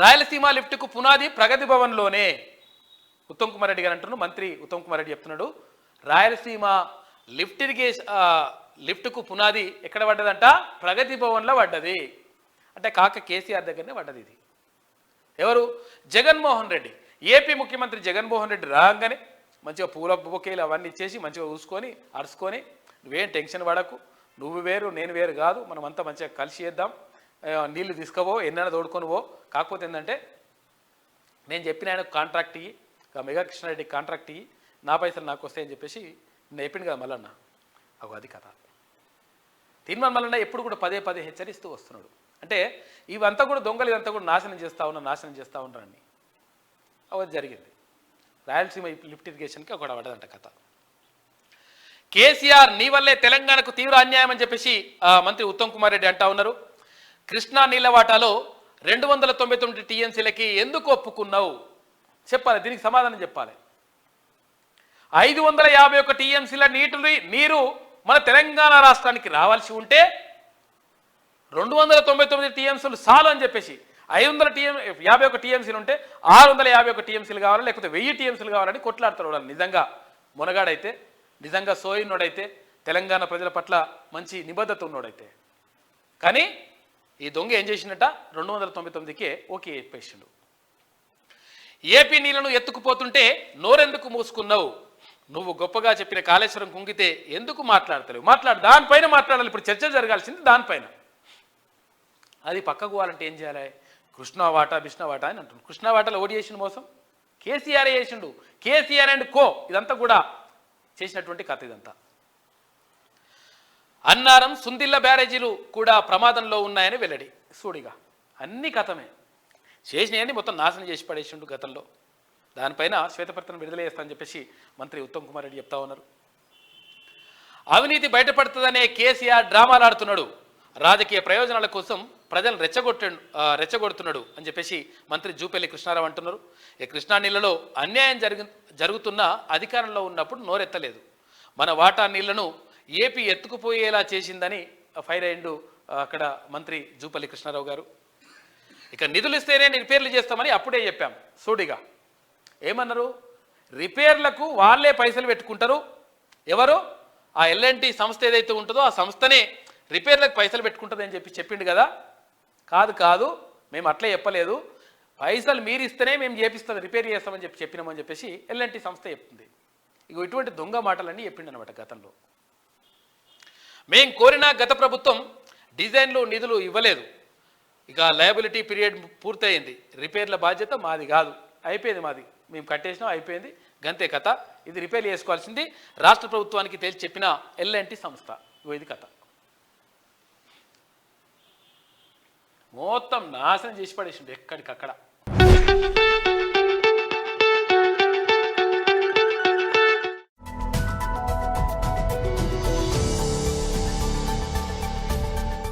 రాయలసీమ లిఫ్ట్కు పునాది ప్రగతి భవన్లోనే ఉత్తమ్ కుమార్ రెడ్డి గారు అంటున్నారు. మంత్రి ఉత్తమ్ కుమార్ రెడ్డి చెప్తున్నాడు రాయలసీమ లిఫ్ట్కు పునాది ఎక్కడ పడ్డదంట? ప్రగతి భవన్లో పడ్డది. అంటే కాక కేసీఆర్ దగ్గరనే పడ్డది. ఇది ఎవరు? జగన్మోహన్ రెడ్డి. ఏపీ ముఖ్యమంత్రి జగన్మోహన్ రెడ్డి రాగానే మంచిగా పూల బొకేలు అవన్నీ ఇచ్చేసి మంచిగా చూసుకొని అరుచుకొని నువ్వేం టెన్షన్ పడకు, నువ్వు వేరు నేను వేరు కాదు, మనమంతా మంచిగా కలిసి చేద్దాం, నీళ్లు తీసుకుపో, ఎన్నైనా తోడుకొని పో, కాకపోతే ఏంటంటే నేను చెప్పిన ఆయనకు కాంట్రాక్ట్ ఇయ్యి, మెగా కృష్ణారెడ్డికి కాంట్రాక్ట్ ఇయ్యి, నా పైసలు నాకు వస్తాయని చెప్పేసి నేను చెప్పింది కదా మల్లన్న. అది కథ. తీర్మాన మల్లన్న ఎప్పుడు కూడా పదే పదే హెచ్చరిస్తూ వస్తున్నాడు. అంటే ఇవంతా కూడా దొంగలు, ఇదంతా కూడా నాశనం చేస్తూ ఉన్నారని అది జరిగింది. రాయలసీమ లిఫ్ట్ ఇరిగేషన్కి ఒక పడదంట కథ. కేసీఆర్ నీ వల్లే తెలంగాణకు తీవ్ర అన్యాయం అని చెప్పేసి మంత్రి ఉత్తమ్ కుమార్ రెడ్డి అంటా ఉన్నారు. కృష్ణా నీళ్ల వాటాలో 299 టీఎంసీలకి ఎందుకు ఒప్పుకున్నావు చెప్పాలి, దీనికి సమాధానం చెప్పాలి. 551 టీఎంసీల నీరు మన తెలంగాణ రాష్ట్రానికి రావాల్సి ఉంటే 299 టీఎంసీలు చాలు అని చెప్పేసి 551 టీఎంసీలు ఉంటే 651 టీఎంసీలు కావాలి, లేకపోతే 1000 టీఎంసీలు కావాలని కొట్లాడతారు వాళ్ళు. నిజంగా మునగాడైతే, నిజంగా సోయినోడైతే, తెలంగాణ ప్రజల పట్ల మంచి నిబద్ధత ఉన్నోడైతే. కానీ ఈ దొంగ ఏం చేసిందట? 299కే ఓకే చెప్పేసిండు. ఏపీ నీళ్లను ఎత్తుకుపోతుంటే నోరెందుకు మూసుకున్నావు? నువ్వు గొప్పగా చెప్పిన కాళేశ్వరం కుంగితే ఎందుకు మాట్లాడతలేవు? దానిపైన మాట్లాడాలి. ఇప్పుడు చర్చ జరగాల్సింది దానిపైన. అది పక్కకు పోవాలంటే ఏం చేయాలి? కృష్ణా వాటా బిష్ణా వాటా అని అంటున్నాడు. కృష్ణా వాటాలో ఓడి చేసిన మోసం కేసీఆర్ చేసిండు. కేసీఆర్ అండ్ కో ఇదంతా కూడా చేసినటువంటి కథ ఇదంతా. అన్నారం సుందిల్ల బ్యారేజీలు కూడా ప్రమాదంలో ఉన్నాయని వెల్లడి. సూడిగా అన్ని కథమే. చేసినవన్నీ మొత్తం నాశనం చేసి పడేసిండు గతంలో. దానిపైన శ్వేతపత్రం విడుదల చేస్తానని చెప్పేసి మంత్రి ఉత్తమ్ కుమార్ రెడ్డి చెప్తా ఉన్నారు. అవినీతి బయటపడుతుందనే కేసీఆర్ డ్రామాలు ఆడుతున్నాడు, రాజకీయ ప్రయోజనాల కోసం ప్రజలను రెచ్చగొడుతున్నాడు అని చెప్పేసి మంత్రి జూపల్లి కృష్ణారావు అంటున్నారు. ఈ కృష్ణా నీళ్లలో అన్యాయం జరుగుతున్న అధికారంలో ఉన్నప్పుడు నోరెత్తలేదు. మన వాటా నీళ్లను ఏపీ ఎత్తుకుపోయేలా చేసిందని ఫైర్ అయ్యిండు అక్కడ మంత్రి జూపల్లి కృష్ణారావు గారు. ఇక నిధులు ఇస్తేనే రిపేర్లు చేస్తామని అప్పుడే చెప్పాం. సూడిగా ఏమన్నారు? రిపేర్లకు వాళ్ళే పైసలు పెట్టుకుంటారు. ఎవరు? ఆ ఎల్ఎన్టీ సంస్థ ఏదైతే ఉంటుందో ఆ సంస్థనే రిపేర్లకు పైసలు పెట్టుకుంటుంది అని చెప్పిండు కదా. కాదు మేము అట్లే చెప్పలేదు, పైసలు మీరు ఇస్తేనే మేము చేపిస్తాం, రిపేర్ చేస్తామని చెప్పినామని చెప్పేసి ఎల్ఎన్టీ సంస్థ చెప్తుంది. ఇక ఇటువంటి దొంగ మాటలన్నీ చెప్పిండు అనమాట గతంలో. మేం కోరిన గత ప్రభుత్వం డిజైన్లు నిధులు ఇవ్వలేదు, ఇక లయబిలిటీ పీరియడ్ పూర్తయింది, రిపేర్ల బాధ్యత మాది కాదు, అయిపోయింది, మాది మేము కట్టేసినాం, అయిపోయింది, గంతే కథ, ఇది రిపేర్ చేసుకోవాల్సింది రాష్ట్ర ప్రభుత్వానికి తేల్చి చెప్పిన ఎల్ఎన్టీ సంస్థ. ఇది కథ మొత్తం నాశనం చేసి పడేసిండు ఎక్కడికక్కడ.